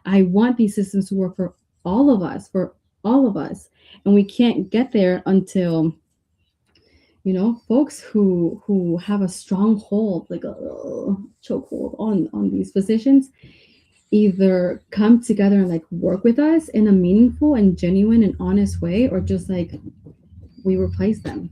I want these systems to work for all of us. And we can't get there until, folks who have a strong hold, like a chokehold on these positions, either come together and work with us in a meaningful and genuine and honest way, or just we replace them.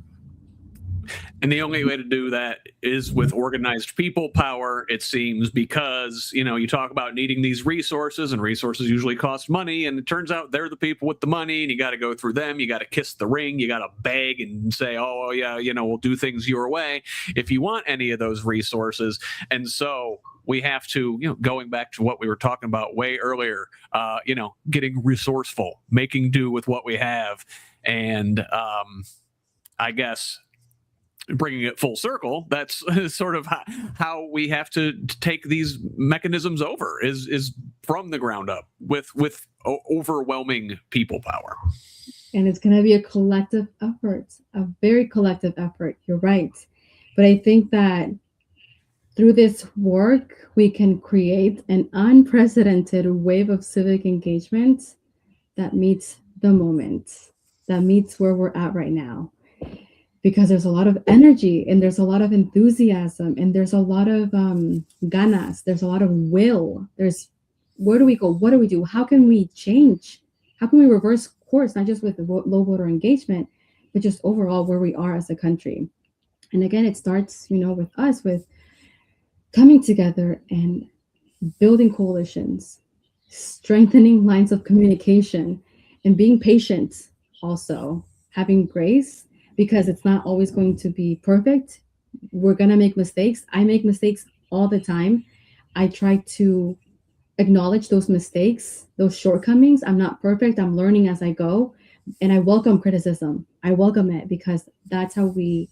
And the only way to do that is with organized people power, it seems, because, you talk about needing these resources, and resources usually cost money. And it turns out they're the people with the money, and you got to go through them. You got to kiss the ring. You got to beg and say, oh, yeah, we'll do things your way if you want any of those resources. And so we have to, going back to what we were talking about way earlier, getting resourceful, making do with what we have. And I guess bringing it full circle, that's sort of how we have to take these mechanisms over, is from the ground up with overwhelming people power. And it's going to be a collective effort, a very collective effort. You're right. But I think that through this work, we can create an unprecedented wave of civic engagement that meets the moment, that meets where we're at right now. Because there's a lot of energy and there's a lot of enthusiasm and there's a lot of ganas, there's a lot of will. There's where do we go? What do we do? How can we change? How can we reverse course, not just with the low voter engagement, but just overall where we are as a country? And again, it starts, with us, with coming together and building coalitions, strengthening lines of communication, and being patient, also having grace, because it's not always going to be perfect. We're going to make mistakes. I make mistakes all the time. I try to acknowledge those mistakes, those shortcomings. I'm not perfect. I'm learning as I go. And I welcome criticism. I welcome it, because that's how we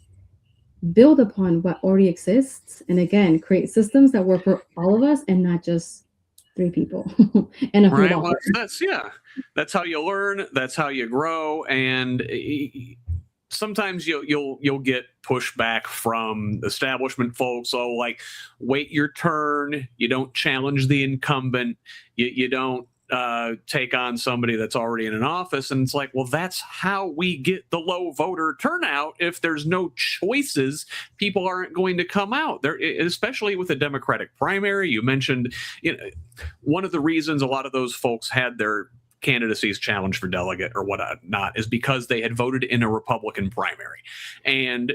build upon what already exists, and again, create systems that work for all of us and not just 3 people and a few right. Well, that's how you learn, that's how you grow. And sometimes you'll get pushback from establishment folks. So, like, wait your turn. You don't challenge the incumbent. You don't take on somebody that's already in an office. And it's like, well, that's how we get the low voter turnout. If there's no choices, people aren't going to come out there, especially with a Democratic primary. You mentioned, one of the reasons a lot of those folks had their candidacies challenged for delegate or whatnot is because they had voted in a Republican primary. And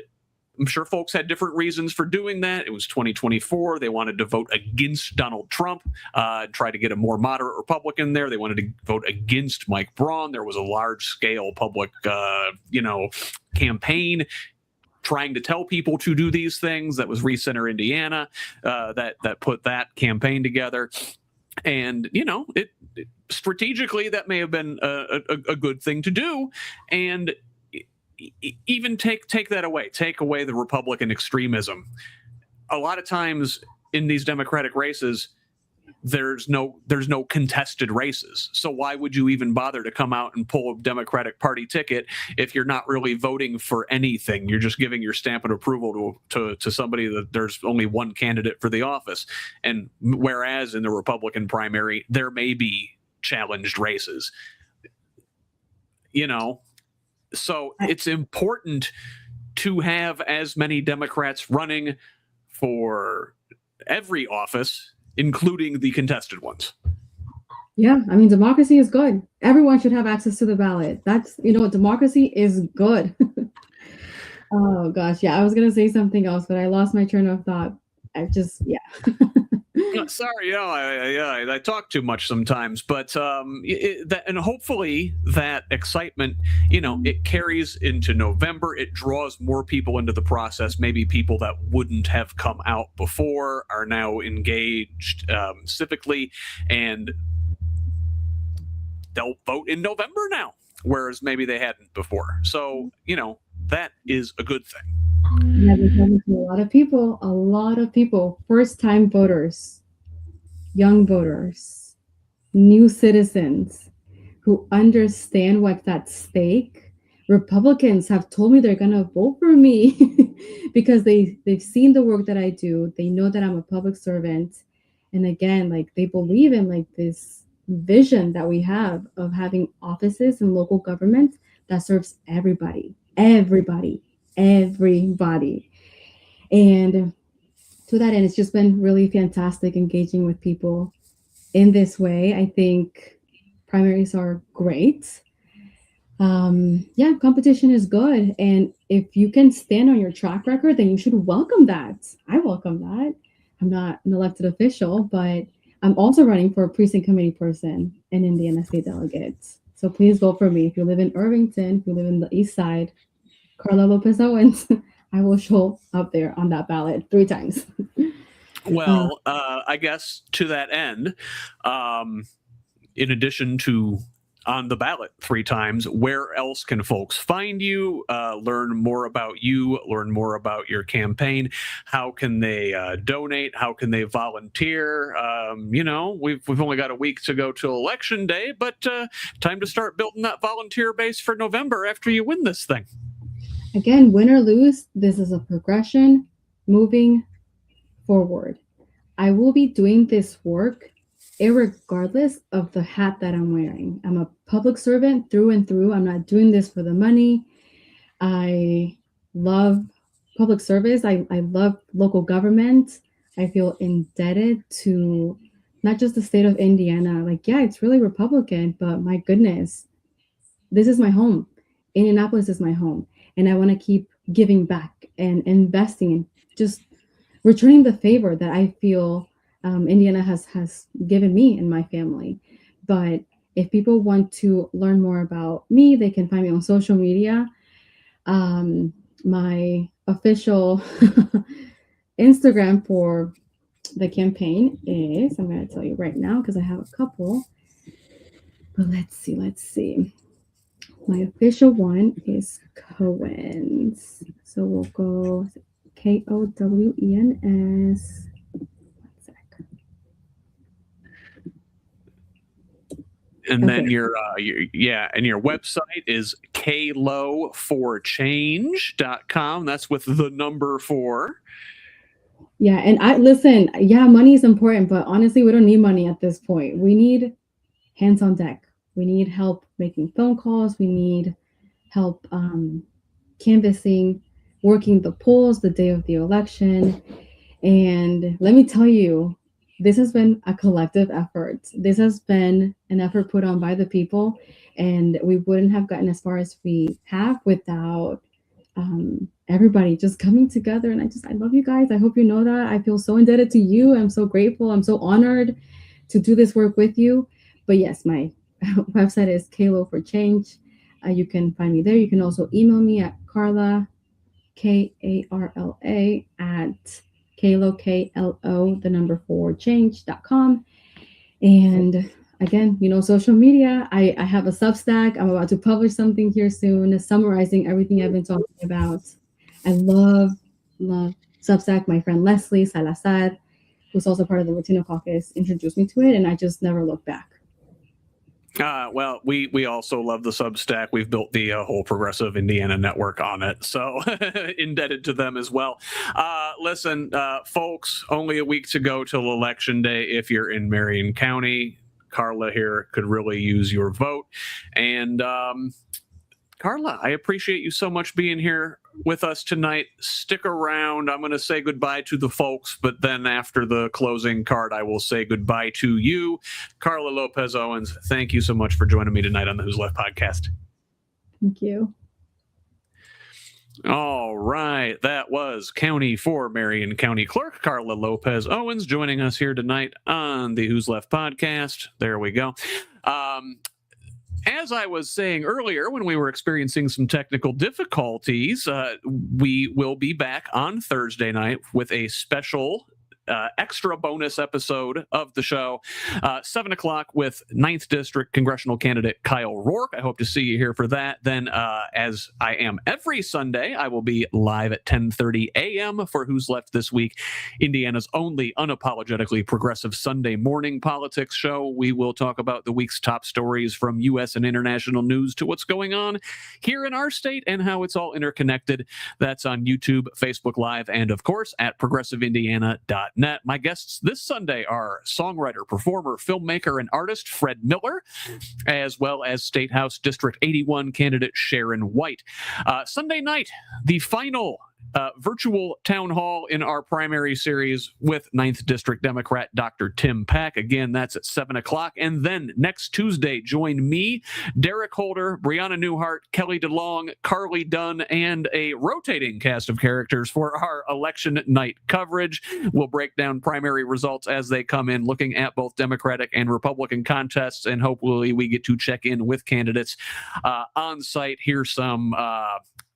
I'm sure folks had different reasons for doing that. It was 2024. They wanted to vote against Donald Trump, try to get a more moderate Republican there. They wanted to vote against Mike Braun. There was a large-scale public, campaign trying to tell people to do these things. That was Recenter Indiana that put that campaign together. And, it strategically, that may have been a good thing to do. And even take that away, take away the Republican extremism. A lot of times in these Democratic races, there's no contested races. So why would you even bother to come out and pull a Democratic Party ticket if you're not really voting for anything? You're just giving your stamp of approval to somebody that there's only one candidate for the office. And whereas in the Republican primary, there may be challenged races, So it's important to have as many Democrats running for every office, including the contested ones. Yeah, I mean, democracy is good. Everyone should have access to the ballot. That's, democracy is good. Oh, gosh. Yeah, I was going to say something else, but I lost my train of thought. Sorry, I talk too much sometimes, but and hopefully that excitement, it carries into November. It draws more people into the process. Maybe people that wouldn't have come out before are now engaged civically, and they'll vote in November now, whereas maybe they hadn't before. So, that is a good thing. Yeah, there's a lot of people, first-time voters, young voters, new citizens who understand what's at stake. Republicans have told me they're going to vote for me because they've seen the work that I do. They know that I'm a public servant. And again, they believe in this vision that we have of having offices in local government that serves everybody. And to that end, it's just been really fantastic engaging with people in this way. I think primaries are great. Competition is good. And if you can stand on your track record, then you should welcome that. I welcome that. I'm not an elected official, but I'm also running for a precinct committee person and Indiana state delegate. So please vote for me. If you live in Irvington, if you live in the East Side, Karla Lopez Owens, I will show up there on that ballot 3 times. Well, I guess to that end, in addition to on the ballot 3 times, where else can folks find you, learn more about you, learn more about your campaign? How can they donate? How can they volunteer? We've only got a week to go till Election Day, but time to start building that volunteer base for November after you win this thing. Again, win or lose, this is a progression moving forward. I will be doing this work irregardless of the hat that I'm wearing. I'm a public servant through and through. I'm not doing this for the money. I love public service. I love local government. I feel indebted to not just the state of Indiana. Like, yeah, it's really Republican, but my goodness, this is my home. Indianapolis is my home. And I want to keep giving back and investing and just returning the favor that I feel Indiana has given me and my family. But if people want to learn more about me, they can find me on social media. My official Instagram for the campaign is, I'm going to tell you right now because I have a couple. But let's see. My official one is Owens. So we'll go Kowens. And then your website is KLO4change.com. That's with the number 4. Yeah, and money is important, but honestly, we don't need money at this point. We need hands on deck. We need help making phone calls. We need help canvassing, working the polls the day of the election. And let me tell you, this has been a collective effort. This has been an effort put on by the people, and we wouldn't have gotten as far as we have without everybody just coming together. And I love you guys. I hope you know that. I feel so indebted to you. I'm so grateful. I'm so honored to do this work with you. But yes, my website is Keil for Change. You can find me there. You can also email me at Karla, Karla at KLO, the number 4 change.com. And again, social media. I have a Substack. I'm about to publish something here soon, summarizing everything I've been talking about. I love Substack. My friend Leslie Salazar, who's also part of the Latino Caucus, introduced me to it, and I just never looked back. Well, we also love the Substack. We've built the whole Progressive Indiana network on it, so indebted to them as well. Listen, folks, only a week to go till Election Day. If you're in Marion County, Karla here could really use your vote. And Karla, I appreciate you so much being here with us tonight. Stick around. I'm going to say goodbye to the folks, but then after the closing card, I will say goodbye to you. Karla Lopez Owens, thank you so much for joining me tonight on the Who's Left podcast. Thank you. All right. That was County 4 Marion County Clerk Karla Lopez Owens joining us here tonight on the Who's Left podcast. There we go. As I was saying earlier, when we were experiencing some technical difficulties, we will be back on Thursday night with a special extra bonus episode of the show, 7 o'clock with 9th District Congressional candidate Keil Roark. I hope to see you here for that. Then, as I am every Sunday, I will be live at 10:30 a.m. for Who's Left This Week, Indiana's only unapologetically progressive Sunday morning politics show. We will talk about the week's top stories from U.S. and international news to what's going on here in our state and how it's all interconnected. That's on YouTube, Facebook Live, and of course at progressiveindiana.net. My guests this Sunday are songwriter, performer, filmmaker, and artist Fred Miller, as well as State House District 81 candidate Sharon White. Sunday night, the final virtual town hall in our primary series with 9th District Democrat Dr. Tim Pack. Again, that's at 7 o'clock. And then next Tuesday, join me, Derek Holder, Brianna Newhart, Kelly DeLong, Carly Dunn, and a rotating cast of characters for our election night coverage. We'll break down primary results as they come in, looking at both Democratic and Republican contests, and hopefully we get to check in with candidates on site, hear some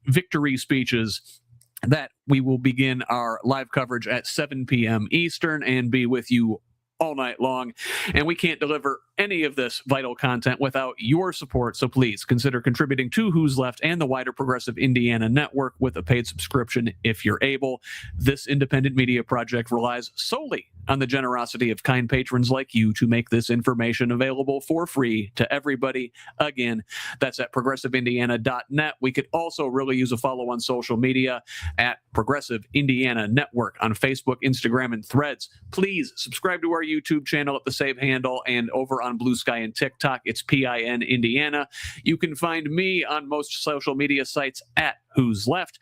victory speeches. That we will begin our live coverage at 7 p.m. Eastern and be with you all night long. And we can't deliver any of this vital content without your support, so please consider contributing to Who's Left and the wider Progressive Indiana network with a paid subscription if you're able. This independent media project relies solely on the generosity of kind patrons like you to make this information available for free to everybody. Again, that's at progressiveindiana.net. We could also really use a follow on social media at Progressive Indiana Network on Facebook, Instagram, and Threads. Please subscribe to our YouTube channel at the same handle, and over on Blue Sky and TikTok, it's PIN Indiana. You can find me on most social media sites at Who's Left.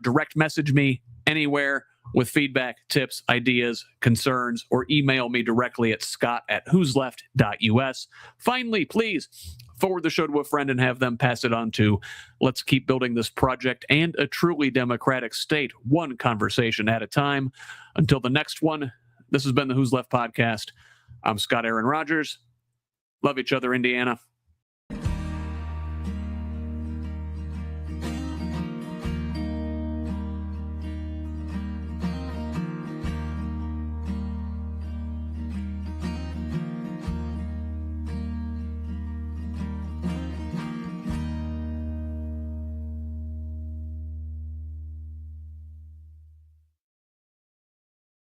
Direct message me anywhere with feedback, tips, ideas, concerns, or email me directly at scott@whosleft.us. Finally, please forward the show to a friend and have them pass it on too. Let's keep building this project and a truly democratic state, one conversation at a time. Until the next one, this has been the Who's Left Podcast. I'm Scott Aaron Rogers. Love each other, Indiana.